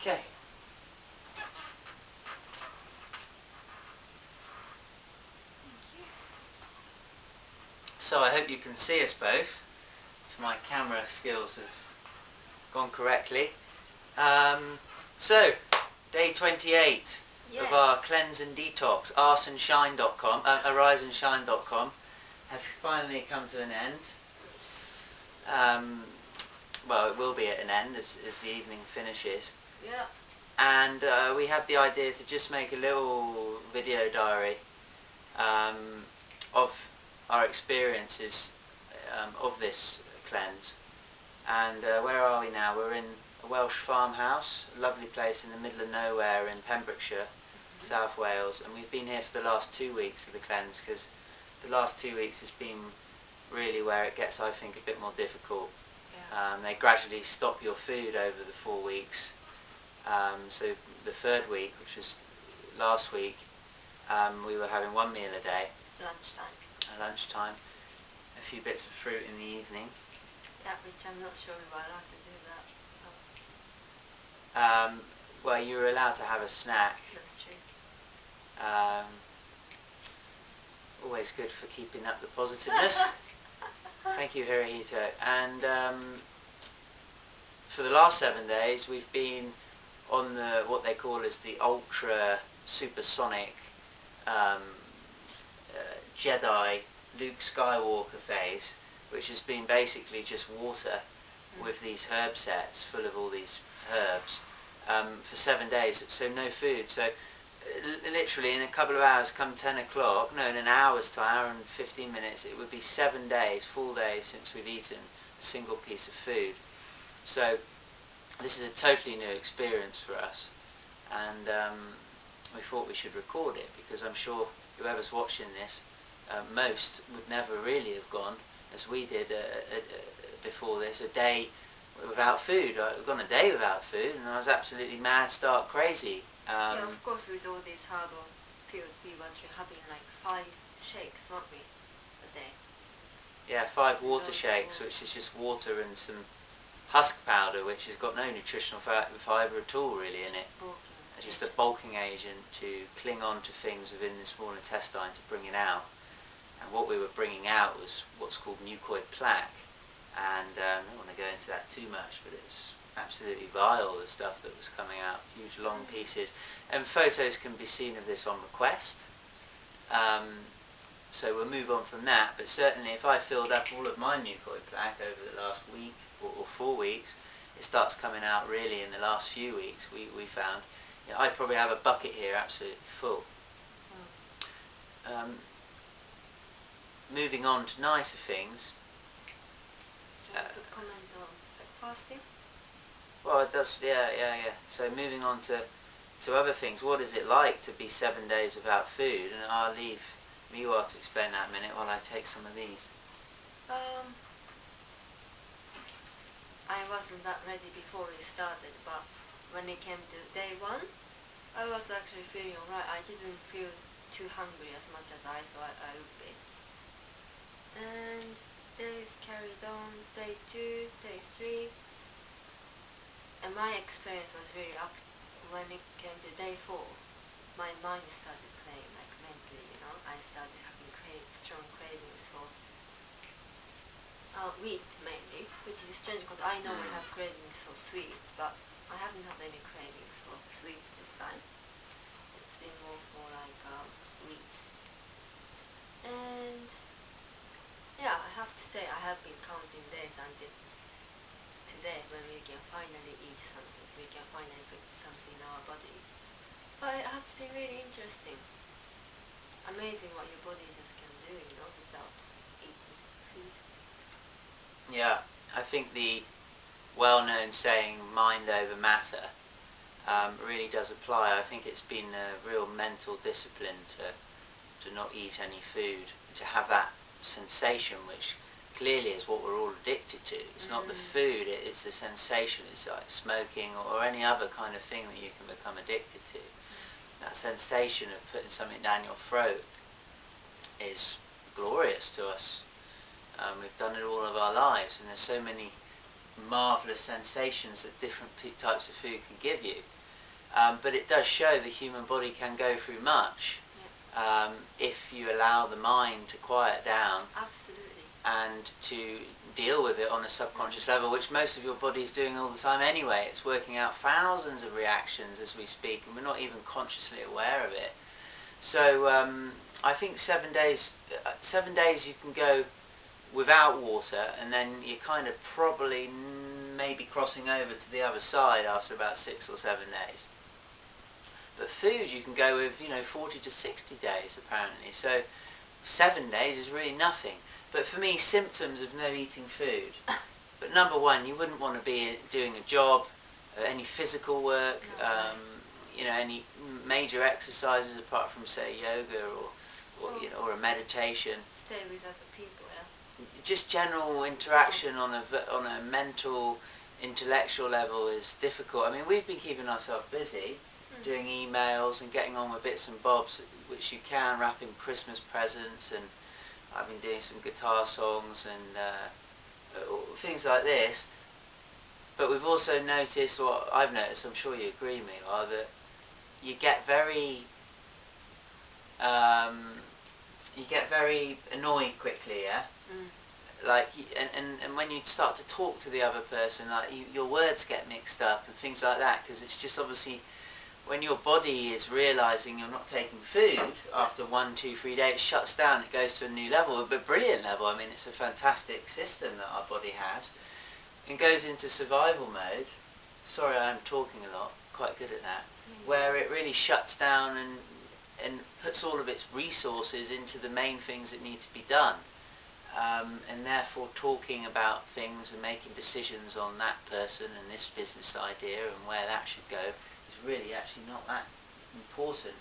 Okay. So I hope you can see us both, if my camera skills have gone correctly. So, day 28 of our cleanse and detox, ariseandshine.com has finally come to an end. Well, it will be at an end as the evening finishes. Yeah. And we had the idea to just make a little video diary of our experiences of this cleanse. And where are we now? We're in a Welsh farmhouse, a lovely place in the middle of nowhere in Pembrokeshire, South Wales, and we've been here for the last 2 weeks of the cleanse, because the last 2 weeks has been really where it gets, I think, a bit more difficult. Yeah. They gradually stop your food over the 4 weeks. So the third week, which was last week, we were having 1 meal a day. Lunchtime. At lunchtime. A few bits of fruit in the evening. Yeah, which I'm not sure we were allowed to do that. Well, you were allowed to have a snack. That's true. Always good for keeping up the positiveness. Thank you, Hirohito. And for the last 7 days, we've been on the what they call as the ultra supersonic Jedi Luke Skywalker phase, which has been basically just water with these herb sets full of all these herbs for 7 days, so no food. So literally in a couple of hours, come 10 o'clock, no, in an hour's time, hour and 15 minutes, it would be 7 days, full days since we've eaten a single piece of food. So this is a totally new experience for us, and we thought we should record it, because I'm sure whoever's watching this, most would never really have gone as we did before this, a day without food. I've gone a day without food and I was absolutely mad, stark crazy. Yeah, of course, with all these herbal pills, we were having like 5 shakes, weren't we, a day? Yeah, 5 water shakes, which is just water and some husk powder, which has got no nutritional fibre at all really in it. It's just a bulking agent to cling on to things within the small intestine to bring it out. And what we were bringing out was what's called mucoid plaque. And I don't want to go into that too much, but it was absolutely vile, the stuff that was coming out, huge long pieces. And photos can be seen of this on request. So we'll move on from that, but certainly if I filled up all of my mucoid plaque over the last week or 4 weeks, it starts coming out really in the last few weeks. We found, you know, I'd probably have a bucket here absolutely full. Moving on to nicer things. Do you want to comment on fasting? Well, it does, yeah. So moving on to other things, what is it like to be 7 days without food? And I'll leave you all to explain that a minute while I take some of these. I wasn't that ready before we started, but when it came to day 1, I was actually feeling alright. I didn't feel too hungry as much as I thought I would be. And days carried on, day 2, day 3, and my experience was really up. When it came to day 4, my mind started playing like mentally, you know. I started having strong cravings for wheat mainly, which is strange because I normally have cravings for sweets, but I haven't had any cravings for sweets this time. It's been more for like wheat. And yeah, I have to say I have been counting days until today when we can finally eat something, we can finally put something in our body. But it has been really interesting. Amazing what your body just can do, you know, without eating food. Yeah, I think the well-known saying mind over matter really does apply. I think it's been a real mental discipline to not eat any food, to have that sensation, which clearly is what we're all addicted to. It's not the food, it's the sensation. It's like smoking or any other kind of thing that you can become addicted to. That sensation of putting something down your throat is glorious to us. We've done it all of our lives, and there's so many marvellous sensations that different types of food can give you. But it does show the human body can go through much if you allow the mind to quiet down. Absolutely. And to deal with it on a subconscious level, which most of your body is doing all the time anyway. It's working out thousands of reactions as we speak, and we're not even consciously aware of it. So I think 7 days, 7 days you can go without water, and then you're kind of probably maybe crossing over to the other side after about 6 or 7 days. But food you can go with, 40 to 60 days apparently. So 7 days is really nothing. But for me, symptoms of no eating food. But number one, you wouldn't want to be doing a job, any physical work, any major exercises apart from, say, yoga or a meditation. Stay with other people, yeah. Just general interaction on a mental, intellectual level is difficult. I mean, we've been keeping ourselves busy, doing emails and getting on with bits and bobs, which you can, wrapping Christmas presents, and I've been doing some guitar songs and things like this. But we've also noticed, what I've noticed, I'm sure you agree with me, that you get very annoyed quickly, yeah? Like, and when you start to talk to the other person, like your words get mixed up and things like that, because it's just obviously when your body is realising you're not taking food after 1, 2, 3 days, it shuts down, it goes to a new level, a brilliant level. I mean, it's a fantastic system that our body has. It goes into survival mode. Sorry, I'm talking a lot, quite good at that. Where it really shuts down and puts all of its resources into the main things that need to be done. And therefore talking about things and making decisions on that person and this business idea and where that should go is really actually not that important.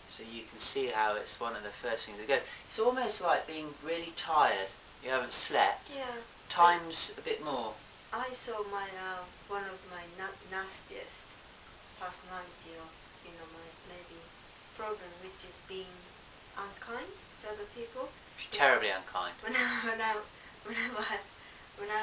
So you can see how it's one of the first things that goes. It's almost like being really tired. You haven't slept. Yeah. Times a bit more. I saw my one of my nastiest personality, or my maybe problem, which is being unkind to other people. Terribly unkind. When I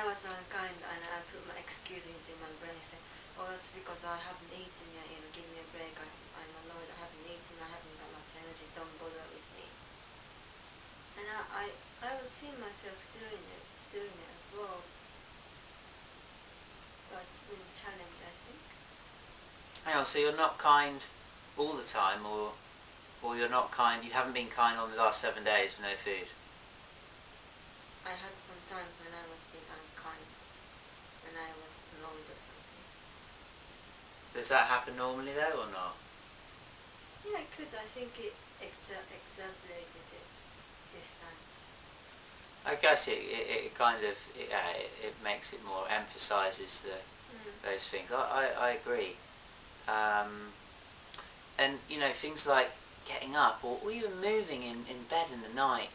was unkind and I put my excuse into my brain, say, oh, that's because I haven't eaten yet, give me a break, I'm annoyed, I haven't eaten, I haven't got much energy, don't bother with me. And I would see myself doing it as well. But it's been a challenge, I think. Hang on, so you're not kind all the time, or you're not kind, you haven't been kind on the last 7 days with no food? I had some times when I was being unkind, when I was annoyed or something. Does that happen normally though, or not? Yeah, it could. I think it exaggerated it this time. I guess it kind of, it makes it more, emphasises those things. I agree. And things like getting up or even moving in bed in the night.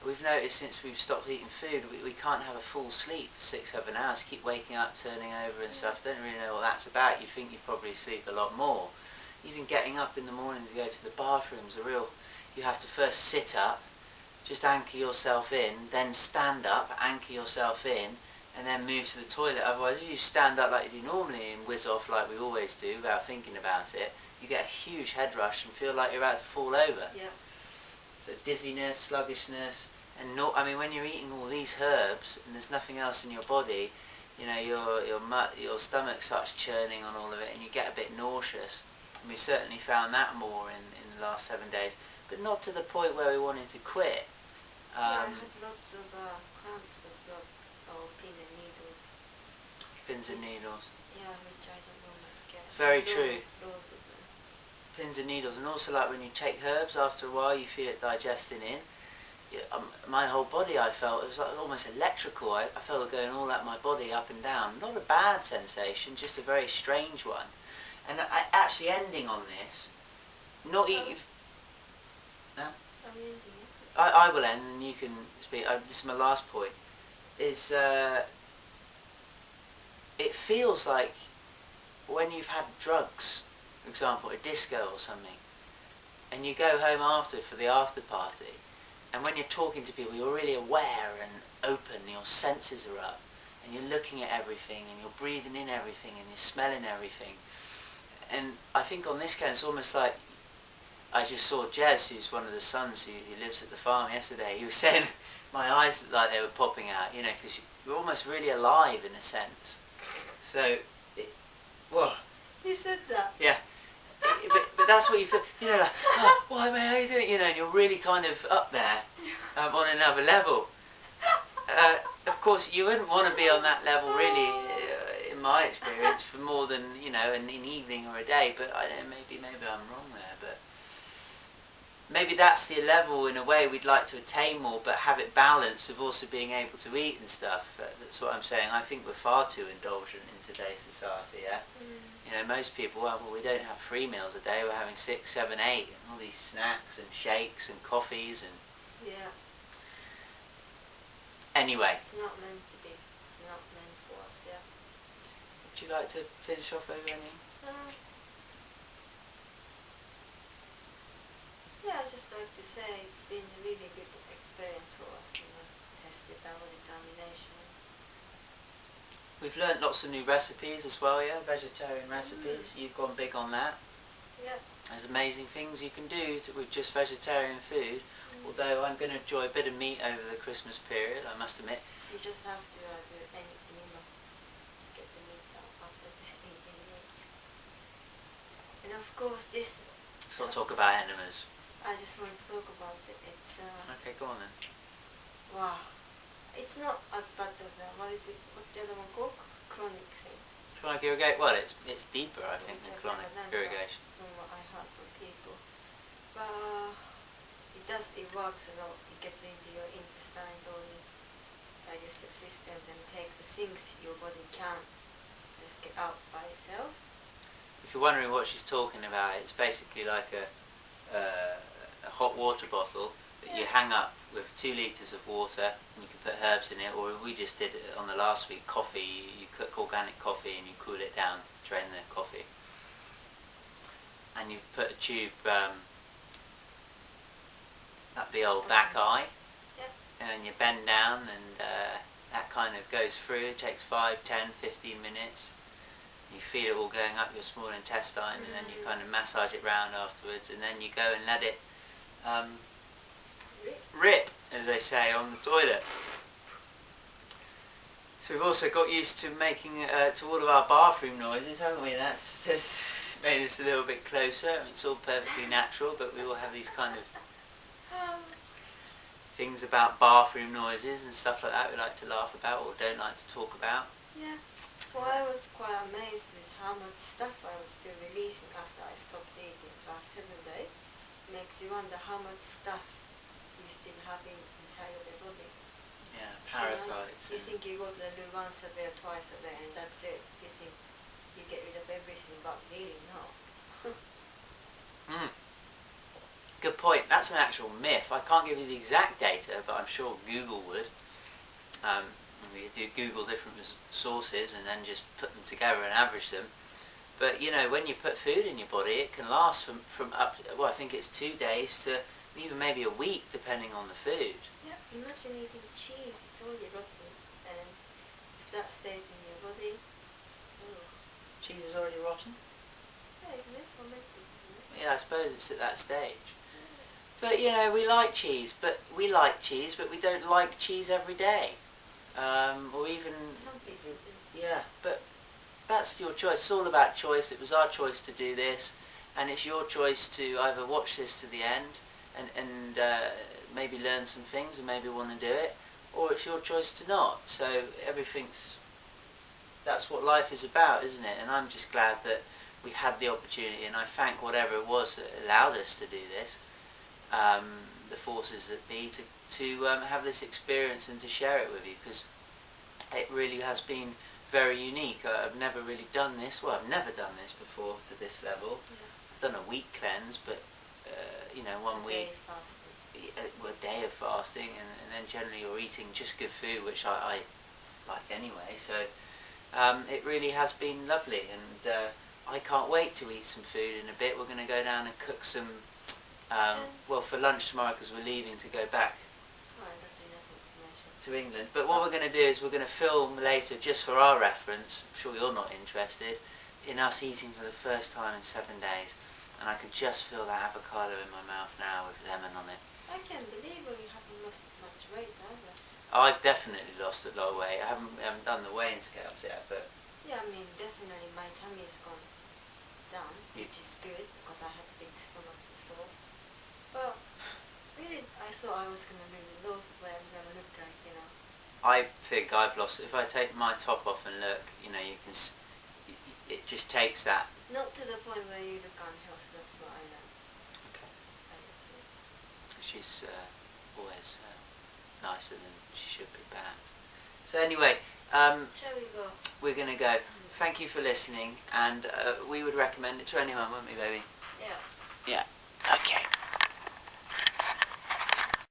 We've noticed since we've stopped eating food, we can't have a full sleep for 6-7 hours. Keep waking up, turning over and stuff. Don't really know what that's about. You think you probably sleep a lot more. Even getting up in the morning to go to the bathroom's you have to first sit up, just anchor yourself in, then stand up, anchor yourself in, and then move to the toilet. Otherwise, if you stand up like you do normally and whiz off like we always do without thinking about it, you get a huge head rush and feel like you're about to fall over. Yeah. So dizziness, sluggishness, and when you're eating all these herbs and there's nothing else in your body, your stomach starts churning on all of it and you get a bit nauseous. And we certainly found that more in the last 7 days, but not to the point where we wanted to quit. I had lots of cramps as well, or pins and needles. Pins and needles. Yeah, which I don't normally get. Very true. Loads of them. Pins and needles, and also like when you take herbs, after a while you feel it digesting in. My whole body, I felt, it was like almost electrical. I felt it going all out my body, up and down. Not a bad sensation, just a very strange one. And actually ending on this, not eating... No? Are we ending it? I will end and you can speak. This is my last point. Is it feels like when you've had drugs, for example, a disco or something, and you go home after for the after party, and when you're talking to people, you're really aware and open, your senses are up, and you're looking at everything, and you're breathing in everything, and you're smelling everything. And I think on this case, it's almost like, I just saw Jez, who's one of the sons who lives at the farm yesterday. He was saying my eyes looked like they were popping out, you know, because you're almost really alive in a sense. So, whoa. You said that? Yeah. But that's what you feel, you know, like, oh, why am I doing it? You know, and you're really kind of up there on another level. Of course, you wouldn't want to be on that level really, in my experience, for more than, you know, an evening or a day. But I don't know, maybe I'm wrong there. But maybe that's the level in a way we'd like to attain more, but have it balanced with also being able to eat and stuff. That's what I'm saying. I think we're far too indulgent in today's society. Yeah. You know, most people, well, we don't have 3 meals a day. We're having 6, 7, 8, and all these snacks and shakes and coffees and. Yeah. Anyway. It's not meant to be. It's not meant for us, yeah. Would you like to finish off over any? Yeah, I'd just like to say it's been a really good experience for us, you know, tested our determination. We've learnt lots of new recipes as well, yeah, vegetarian recipes. You've gone big on that. Yeah. There's amazing things you can do with just vegetarian food. Although I'm going to enjoy a bit of meat over the Christmas period, I must admit. You just have to do anything, you know, to get the meat out after eating meat. And of course this... Let's not talk about enemas. I just want to talk about it. It's... okay, go on then. Wow. It's not as bad as... what is it? What's the other one called? Chronic thing. Chronic irrigation? Well, it's deeper, I think, than chronic irrigation. From what I heard from people. But... it works a lot. It gets into your intestines, all the digestive systems, and take the things your body can't just get out by itself. If you're wondering what she's talking about, it's basically like a hot water bottle that you hang up with 2 litres of water, and you can put herbs in it, or we just did it on the last week, coffee. You cook organic coffee and you cool it down, drain the coffee. And you put a tube up the old back eye, and you bend down, and that kind of goes through. It takes 5, 10, 15 minutes. You feel it all going up your small intestine, and then you kind of massage it round afterwards, and then you go and let it rip, as they say, on the toilet. So we've also got used to making to all of our bathroom noises, haven't we? That's made us a little bit closer. I mean, it's all perfectly natural, but we all have these kind of things about bathroom noises and stuff like that we like to laugh about or don't like to talk about. Yeah. Well, I was quite amazed with how much stuff I was still releasing after I stopped eating the last 7 days. Makes you wonder how much stuff you still have inside of your body. Yeah, parasites. You think you go to the loo once a day or twice a day and that's it. You think you get rid of everything, but really no. Good point. That's an actual myth. I can't give you the exact data, but I'm sure Google would. You do Google different sources and then just put them together and average them. But you know, when you put food in your body, it can last from up, well, I think it's 2 days to even maybe a week, depending on the food. Yeah, imagine eating cheese. It's already rotten, and if that stays in your body, cheese is already rotten. Yeah, isn't it? Fermented, isn't it? Yeah, I suppose it's at that stage. But you know, we like cheese, but we don't like cheese every day. Or even... Some people do. Yeah, but that's your choice. It's all about choice. It was our choice to do this, and it's your choice to either watch this to the end and maybe learn some things and maybe want to do it, or it's your choice to not. So that's what life is about, isn't it? And I'm just glad that we had the opportunity, and I thank whatever it was that allowed us to do this, the forces that be, to have this experience and to share it with you, because it really has been very unique. I've never really done this. Well, I've never done this before to this level. Yeah. I've done a week cleanse, but you know, 1 week, a day of fasting, and then generally you're eating just good food, which I like anyway. So it really has been lovely, and I can't wait to eat some food in a bit. We're going to go down and cook some, well, for lunch tomorrow, because we're leaving to go back Right, that's enough information. to to England. But what we're going to do is we're going to film later, just for our reference. I'm sure you're not interested in us eating for the first time in 7 days, and I could just feel that avocado in my mouth now with lemon on it. I can't believe you haven't lost much weight either. I've definitely lost a lot of weight. I haven't done the weighing scales yet, but Yeah, I mean, definitely my tummy's gone down, which is good, because I had a big stomach before. But really, I thought I was going to really lose what I'm going to look like, you know. I think I've lost. If I take my top off and look, you know, you can. It just takes that. Not to the point where you look unhealthy, that's what I learned. Okay. I just think. She's always nicer than she should be, perhaps. So anyway, Shall we go? we're going to go. Thank you for listening, and we would recommend it to anyone, wouldn't we, baby? Yeah. Yeah. Okay.